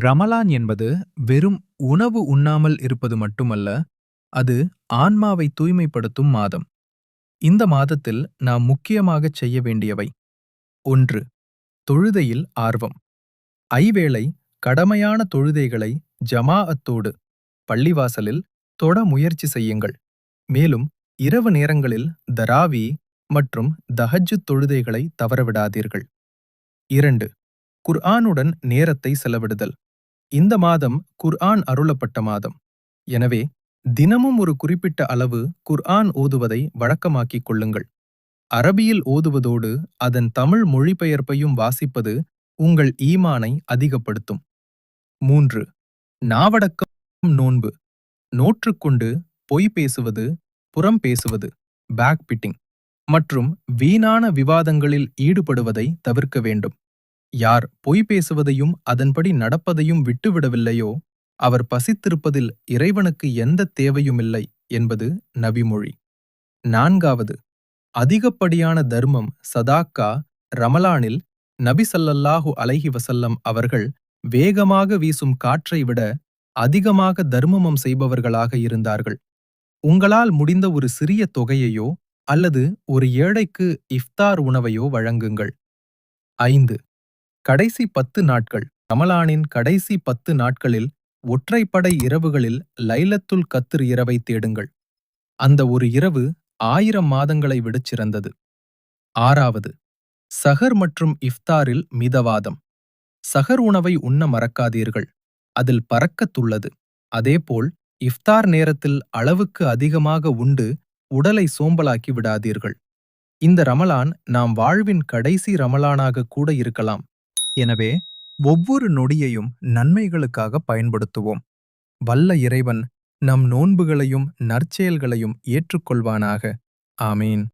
ரமலான் என்பது வெறும் உணவு உண்ணாமல் இருப்பது மட்டுமல்ல, அது ஆன்மாவை தூய்மைப்படுத்தும் மாதம். இந்த மாதத்தில் நாம் முக்கியமாகச் செய்ய வேண்டியவை: 1. தொழுகையில் ஆர்வம். ஐவேளை கடமையான தொழுகைகளை ஜமாஅத்தோடு பள்ளிவாசலில் தொட முயற்சி செய்யுங்கள். மேலும் இரவு நேரங்களில் தராவி மற்றும் தஹஜ்ஜுத் தொழுகைகளை தவறவிடாதீர்கள். 2. குர்ஆனுடன் நேரத்தை செலவிடுதல். இந்த மாதம் குர்ஆன் அருளப்பட்ட மாதம். எனவே தினமும் ஒரு குறிப்பிட்ட அளவு குர்ஆன் ஓதுவதை வழக்கமாக்கிக் கொள்ளுங்கள். அரபியில் ஓதுவதோடு அதன் தமிழ் மொழிபெயர்ப்பையும் வாசிப்பது உங்கள் ஈமானை அதிகப்படுத்தும். 3. நாவடக்கம் நோன்பு. நோற்றுக்கொண்டு பொய் பேசுவது, புறம் பேசுவது பேக்பிட்டிங் மற்றும் வீணான விவாதங்களில் ஈடுபடுவதை தவிர்க்க வேண்டும். யார் பொய் பேசுவதையும் அதன்படி நடப்பதையும் விட்டுவிடவில்லையோ அவர் பசித்திருப்பதில் இறைவனுக்கு எந்த தேவையுமில்லை என்பது நபிமொழி. 4. அதிகப்படியான தர்மம் சதாக்கா. ரமலானில் நபி ஸல்லல்லாஹு அலைஹி வஸல்லம் அவர்கள் வேகமாக வீசும் காற்றை விட அதிகமாக தர்மம் செய்பவர்களாக இருந்தார்கள். உங்களால் முடிந்த ஒரு சிறிய தொகையையோ அல்லது ஒரு ஏழைக்கு இஃப்தார் உணவையோ வழங்குங்கள். 5. கடைசி 10 நாட்கள். ரமலானின் கடைசி 10 நாட்களில் ஒற்றைப்படை இரவுகளில் லைலத்துல் கத்ர் இரவை தேடுங்கள். அந்த ஒரு இரவு 1000 மாதங்களை விடச் சிறந்தது. 6. சஹர் மற்றும் இஃப்தாரில் மிதவாதம். சஹர் உணவை உண்ண மறக்காதீர்கள், அதில் பரக்கத் உள்ளது. அதேபோல் இஃப்தார் நேரத்தில் அளவுக்கு அதிகமாக உண்டு உடலை சோம்பலாக்கி விடாதீர்கள். இந்த ரமலான் நாம் வாழ்வின் கடைசி ரமலானாக கூட இருக்கலாம். எனவே ஒவ்வொரு நொடியையும் நன்மைகளுக்காக பயன்படுத்துவோம். வல்ல இறைவன் நம் நோன்புகளையும் நற்செயல்களையும் ஏற்றுக்கொள்வானாக. ஆமீன்.